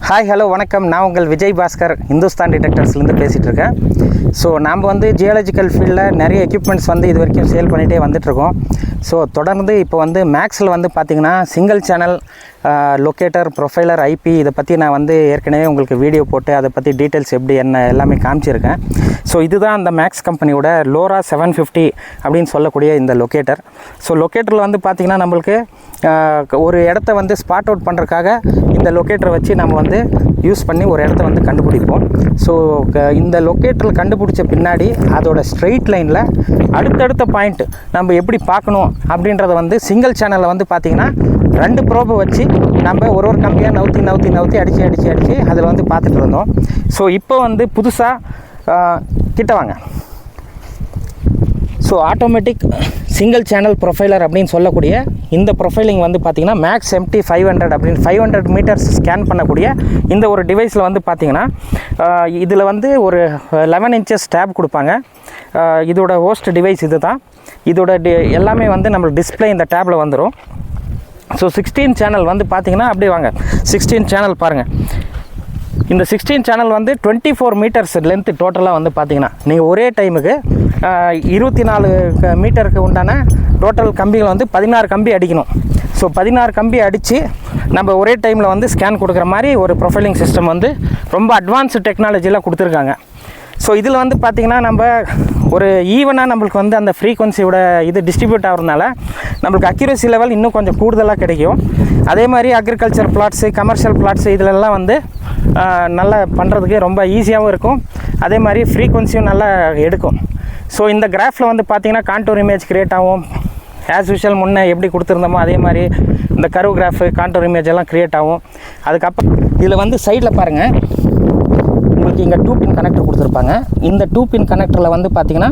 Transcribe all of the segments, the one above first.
Hi hello வணக்கம். நான் உங்கள் விஜய் பாஸ்கர் இந்துஸ்தான் டிடெக்டர்ஸ்லேருந்து பேசிகிட்டு இருக்கேன். ஸோ நாம் வந்து ஜியாலஜிக்கல் ஃபீல்டில் நிறைய எக்யூப்மெண்ட்ஸ் வந்து இது வரைக்கும் சேல் பண்ணிகிட்டே வந்துட்டுருக்கோம். ஸோ தொடர்ந்து இப்போ வந்து மேக்ஸில் வந்து பார்த்திங்கன்னா single channel locator, profiler, IP இதை பற்றி நான் வந்து ஏற்கனவே உங்களுக்கு வீடியோ போட்டு அதை பற்றி டீட்டெயில்ஸ் எப்படி என்ன எல்லாமே காமிச்சிருக்கேன். ஸோ இதுதான் அந்த மேக்ஸ் கம்பெனியோட லோரா 750 அப்படின்னு சொல்லக்கூடிய இந்த லொக்கேட்டர். ஸோ லொக்கேட்டரில் வந்து பார்த்திங்கன்னா நம்மளுக்கு ஒரு இடத்த வந்து ஸ்பாட் அவுட் பண்ணுறதுக்காக இந்த லொக்கேட்டரை வச்சு நம்ம வந்து யூஸ் பண்ணி ஒரு இடத்த வந்து கண்டுபிடிப்போம். ஸோ இந்த லொக்கேட்டரில் கண்டுபிடிச்ச பின்னாடி அதோட ஸ்ட்ரெயிட் லைனில் அடுத்தடுத்த பாயிண்ட் நம்ம எப்படி பார்க்கணும் அப்படின்றத வந்து சிங்கிள் சேனலில் வந்து பார்த்திங்கன்னா 2 ப்ரோபை வச்சு நம்ம ஒரு கம்பியாக நவுத்தி அடித்து அதில் வந்து பார்த்துட்டு இருந்தோம். ஸோ இப்போ வந்து புதுசாக கிட்ட வாங்க. So automatic single channel profiler அப்படின்னு சொல்லக்கூடிய இந்த ப்ரொஃபைலிங் வந்து பார்த்திங்கன்னா மேக்ஸ் MT 500 அப்படின்னு 500 மீட்டர்ஸ் ஸ்கேன் பண்ணக்கூடிய இந்த ஒரு டிவைஸில் வந்து பார்த்திங்கன்னா இதில் வந்து ஒரு 11 inches டேப் கொடுப்பாங்க. இதோட ஹோஸ்ட் டிவைஸ் இது தான். இதோட எல்லாமே வந்து நம்மளுக்கு டிஸ்பிளே இந்த டேப்பில் வந்துடும். ஸோ 16 சேனல் வந்து பார்த்திங்கன்னா அப்படியே வாங்க. 16 சேனல் பாருங்கள். இந்த 16 சேனல் வந்து 24 மீட்டர்ஸ் லென்த்து டோட்டலாக வந்து பார்த்திங்கன்னா நீங்கள் ஒரே டைமுக்கு 24 மீட்டருக்கு உண்டான டோட்டல் கம்பிகள் வந்து 16 கம்பி அடிக்கணும். ஸோ 16 கம்பி அடித்து நம்ம ஒரே டைமில் வந்து ஸ்கேன் கொடுக்குற மாதிரி ஒரு ப்ரொஃபைலிங் சிஸ்டம் வந்து ரொம்ப அட்வான்ஸ்டு டெக்னாலஜியில் கொடுத்துருக்காங்க. ஸோ இதில் வந்து பார்த்திங்கன்னா நம்ம ஒரு ஈவனாக நம்மளுக்கு வந்து அந்த ஃப்ரீக்வன்சியோட இது டிஸ்ட்ரிபியூட் ஆகிறதுனால நம்மளுக்கு அக்யூரசி லெவல் இன்னும் கொஞ்சம் கூடுதலாக கிடைக்கும். அதே மாதிரி அக்ரிகல்ச்சர் பிளாட்ஸு, கமர்ஷியல் பிளாட்ஸு இதிலெல்லாம் வந்து நல்லா பண்ணுறதுக்கு ரொம்ப ஈஸியாகவும் இருக்கும். அதே மாதிரி ஃப்ரீக்வன்சியும் நல்லா எடுக்கும். ஸோ இந்த கிராஃபில் வந்து பார்த்திங்கன்னா கான்டூர் இமேஜ் க்ரியேட் ஆகும். ஆஸ் யூஷுவல் முன்னே எப்படி கொடுத்துருந்தோமோ அதே மாதிரி இந்த கர்வ் கிராஃபு, கான்டூர் இமேஜ் எல்லாம் க்ரியேட் ஆகும். அதுக்கப்புறம் இதில் வந்து சைடில் பாருங்கள், உங்களுக்கு இங்கே 2 பின் கனெக்டர் கொடுத்துருப்பாங்க. இந்த 2 பின் கனெக்டரில் வந்து பார்த்திங்கன்னா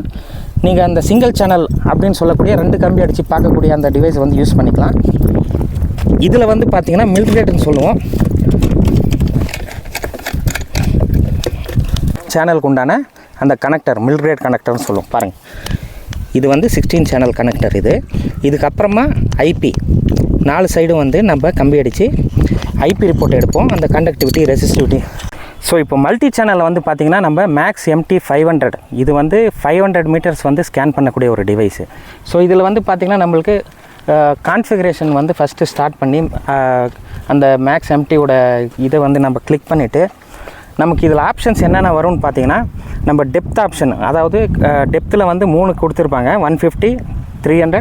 நீங்கள் அந்த சிங்கிள் சேனல் அப்படின்னு சொல்லக்கூடிய 2 கம்பி அடித்து பார்க்கக்கூடிய அந்த டிவைஸ் வந்து யூஸ் பண்ணிக்கலாம். இதில் வந்து பார்த்திங்கன்னா மில்ரேட்னு சொல்லுவோம். சேனலுக்கு உண்டான அந்த கனெக்டர் மில்ரேட் கனெக்டர்னு சொல்லுவோம். பாருங்கள், இது வந்து 16 சேனல் கனெக்டர். இதுக்கப்புறமா ஐபி 4 சைடும் வந்து நம்ம கம்பி அடித்து ஐபி ரிப்போர்ட் எடுப்போம், அந்த கண்டக்டிவிட்டி, ரெசிஸ்டிவிட்டி. ஸோ இப்போ மல்டி சேனலில் வந்து பார்த்திங்கன்னா நம்ம மேக்ஸ் MT 500 இது வந்து 500 மீட்டர்ஸ் வந்து ஸ்கேன் பண்ணக்கூடிய ஒரு டிவைஸு. ஸோ இதில் வந்து பார்த்திங்கன்னா நம்மளுக்கு கான்ஃபிகரேஷன் வந்து ஃபஸ்ட்டு ஸ்டார்ட் பண்ணி அந்த மேக்ஸ் MTயோட இதை வந்து நம்ம கிளிக் பண்ணிவிட்டு நமக்கு இதில் ஆப்ஷன்ஸ் என்னென்ன வரும்னு பார்த்திங்கன்னா நம்ம டெப்த் ஆப்ஷன், அதாவது டெப்த்தில் வந்து 3 கொடுத்துருப்பாங்க, 150, 300,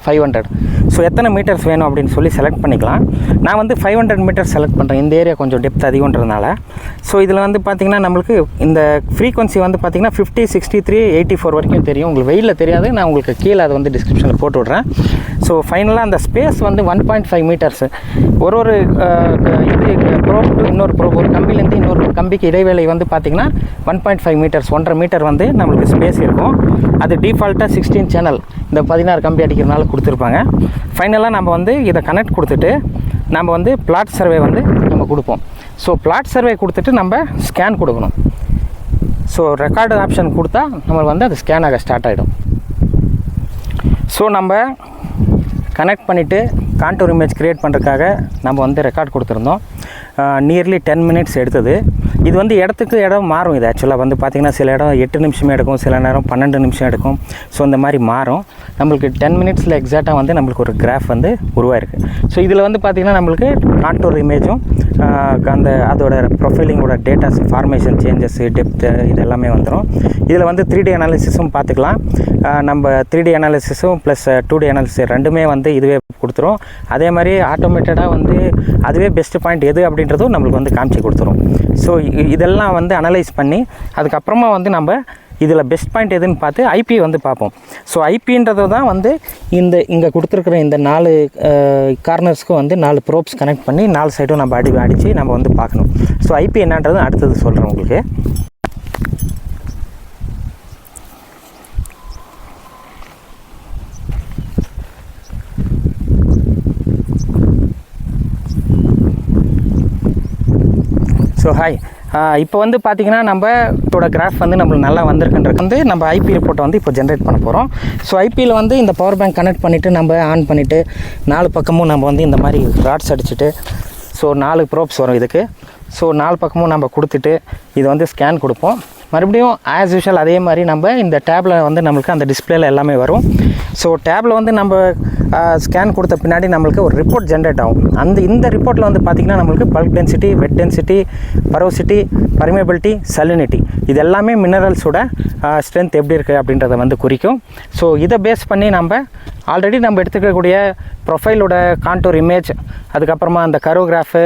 500. ஸோ எத்தனை மீட்டர்ஸ் வேணும் அப்படின்னு சொல்லி செலக்ட் பண்ணிக்கலாம். நான் வந்து 500 மீட்டர்ஸ் செலக்ட் பண்ணுறேன். இந்த ஏரியா கொஞ்சம் டெப்த் அதிகன்றதுனால. ஸோ இதில் வந்து பார்த்திங்கன்னா நம்மளுக்கு இந்த ஃப்ரீக்வன்சி வந்து பார்த்திங்கன்னா 50, 63, 84 வரைக்கும் தெரியும். உங்களுக்கு வெயிலில் தெரியாது, நான் உங்களுக்கு கீழே அதை வந்து டிஸ்கிரிப்ஷனில் போட்டு விட்றேன். ஸோ ஃபைனலாக அந்த ஸ்பேஸ் வந்து 1.5 மீட்டர்ஸு. ஒரு இது ப்ரோப் டு இன்னொரு ப்ரோப், ஒரு கம்பிலேருந்து இன்னொரு கம்பிக்கு இடைவேளை வந்து பார்த்திங்கன்னா 1.5 மீட்டர்ஸ், 1.5 மீட்டர் வந்து நம்மளுக்கு ஸ்பேஸ் இருக்கும். அது டிஃபால்ட்டாக 16 சேனல் இந்த 16 கம்பி அடிக்கிறதுனால கொடுத்துருப்பாங்க. ஃபைனலாக நம்ம வந்து இதை கனெக்ட் கொடுத்துட்டு நம்ம வந்து பிளாட் சர்வே வந்து நம்ம கொடுப்போம். ஸோ பிளாட் சர்வே கொடுத்துட்டு நம்ம ஸ்கேன் கொடுக்கணும். ஸோ ரெக்கார்டு ஆப்ஷன் கொடுத்தா நம்மளுக்கு வந்து அது ஸ்கேன் ஆக ஸ்டார்ட் ஆகிடும். ஸோ நம்ம கனெக்ட் பண்ணிவிட்டு கான்டூர் இமேஜ் க்ரியேட் பண்ணுறதுக்காக நம்ம வந்து ரெக்கார்ட் கொடுத்துருந்தோம். நியர்லி 10 minutes எடுத்தது. இது வந்து இடத்துக்கு இடம் மாறும். இது ஆக்சுவலாக வந்து பார்த்திங்கன்னா சில இடம் 8 நிமிஷமே எடுக்கும், சில நேரம் 12 நிமிஷம் எடுக்கும். ஸோ இந்த மாதிரி மாறும். நம்மளுக்கு 10 minutesல எக்ஸாக்டாக வந்து நம்மளுக்கு ஒரு கிராஃப் வந்து உருவாயிருக்கு. ஸோ இதில் வந்து பார்த்திங்கன்னா நம்மளுக்கு கான்டூர் இமேஜும் அதோட ப்ரொஃபைலிங்கோட டேட்டாஸ், ஃபார்மேஷன் சேஞ்சஸ், டெப்த்து இது எல்லாமே வந்துடும். இதில் வந்து 3D அனாலிசிஸும் பார்த்துக்கலாம். நம்ம 3D அனாலிசிஸும் ப்ளஸ் 2D அனாலிசிஸ் ரெண்டுமே வந்து இதுவே கொடுத்துரும். அதே மாதிரி ஆட்டோமேட்டடாக வந்து அதுவே பெஸ்ட் பாயிண்ட் எது அப்படின்றதும் நம்மளுக்கு வந்து காமிச்சு கொடுத்துரும். ஸோ இதெல்லாம் வந்து அனலைஸ் பண்ணி அதுக்கப்புறமா வந்து நம்ம இதில் பெஸ்ட் பாயிண்ட் எதுன்னு பார்த்து ஐபி வந்து பார்ப்போம். ஸோ ஐபின்றது தான் வந்து இங்கே கொடுத்துருக்குற இந்த 4 கார்னர்ஸ்க்கும் வந்து 4 ப்ரோப்ஸ் கனெக்ட் பண்ணி 4 சைடும் நம்ம அடித்து நம்ம வந்து பார்க்கணும். ஸோ ஐபி என்னன்றது அடுத்தது சொல்கிறேன் உங்களுக்கு. ஸோ ஹாய், இப்போ வந்து பார்த்திங்கன்னா நம்மளோட கிராஃப் வந்து நம்மளுக்கு நல்லா வந்திருக்குன்றது வந்து நம்ம ஐபி ரிப்போர்ட்டை வந்து இப்போ ஜென்ரேட் பண்ண போகிறோம். ஸோ ஐபியில் வந்து இந்த பவர் பேங்க் கனெக்ட் பண்ணிவிட்டு நம்ம ஆன் பண்ணிவிட்டு 4 பக்கமும் நம்ம வந்து இந்த மாதிரி ராட்ஸ் அடிச்சுட்டு ஸோ 4 ப்ரோப்ஸ் வரும் இதுக்கு. ஸோ 4 பக்கமும் நம்ம கொடுத்துட்டு இது வந்து ஸ்கேன் கொடுப்போம். மறுபடியும் ஆஸ் யூஷுவல் அதே மாதிரி நம்ம இந்த டேப்பில் வந்து நம்மளுக்கு அந்த டிஸ்பிளேல எல்லாமே வரும். ஸோ டேப்பில் வந்து நம்ம ஸ்கேன் கொடுத்த பின்னாடி நம்மளுக்கு ஒரு ரிப்போர்ட் ஜென்ரேட் ஆகும். இந்த ரிப்போர்ட்டில் வந்து பார்த்திங்கன்னா நம்மளுக்கு பல்க் டென்சிட்டி, வெட் டென்சிட்டி, பரோசிட்டி, பர்மியபிலிட்டி, சலினிட்டி இது எல்லாமே மினரல்ஸோட ஸ்ட்ரென்த் எப்படி இருக்குது அப்படின்றத வந்து குறிக்கும். ஸோ இதை பேஸ் பண்ணி நம்ம ஆல்ரெடி நம்ம எடுத்துக்கக்கூடிய ப்ரொஃபைலோட கான்டூர் இமேஜ், அதுக்கப்புறமா அந்த கரோகிராஃபு,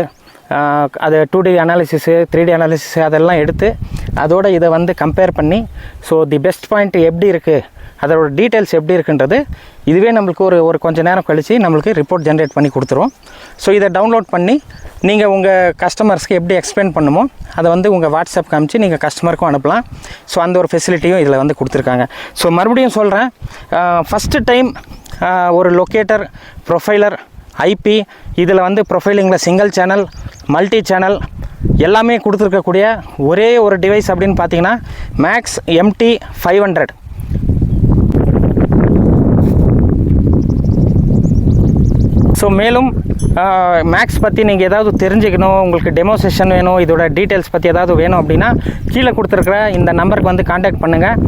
அது 2D அனாலிசிஸு, 3D அனாலிசிஸு அதெல்லாம் எடுத்து அதோட இதை வந்து கம்பேர் பண்ணி ஸோ தி பெஸ்ட் பாயிண்ட் எப்படி இருக்குது, அதோட டீட்டெயில்ஸ் எப்படி இருக்குன்றது இதுவே நம்மளுக்கு ஒரு கொஞ்சம் நேரம் கழித்து நம்மளுக்கு ரிப்போர்ட் ஜென்ரேட் பண்ணி கொடுத்துரும். ஸோ இதை டவுன்லோட் பண்ணி நீங்கள் உங்கள் கஸ்டமர்ஸ்க்கு எப்படி எக்ஸ்பிளைன் பண்ணுமோ அதை வந்து உங்கள் வாட்ஸ்அப் காமிச்சு நீங்கள் கஸ்டமருக்கும் அனுப்பலாம். ஸோ அந்த ஒரு ஃபெசிலிட்டியும் இதில் வந்து கொடுத்துருக்காங்க. ஸோ மறுபடியும் சொல்கிறேன், ஃபஸ்ட்டு டைம் ஒரு லொக்கேட்டர், ப்ரொஃபைலர், ஐபி இதில் வந்து ப்ரொஃபைலிங்கில் சிங்கிள் சேனல், மல்டி சேனல் எல்லாமே கொடுத்துருக்கக்கூடிய ஒரே ஒரு டிவைஸ் அப்படின்னு பார்த்தீங்கன்னா மேக்ஸ் MT500. ஸோ மேலும் மேக்ஸ் பற்றி நீங்கள் ஏதாவது தெரிஞ்சுக்கணும், உங்களுக்கு டெமோ செஷன் வேணும், இதோட டீட்டெயில்ஸ் பற்றி ஏதாவது வேணும் அப்படின்னா கீழே கொடுத்துருக்குற இந்த நம்பருக்கு வந்து காண்டாக்ட் பண்ணுங்கள்.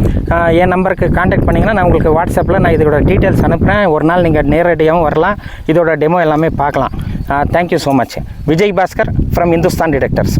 என் நம்பருக்கு காண்டாக்ட் பண்ணிங்கன்னா நான் உங்களுக்கு வாட்ஸ்அப்பில் நான் இதோட டீட்டெயில்ஸ் அனுப்புகிறேன். ஒரு நாள் நீங்கள் நேரடியாகவும் வரலாம், இதோட டெமோ எல்லாமே பார்க்கலாம். Thank you so much. Vijay Bhaskar from Hindustan detectors.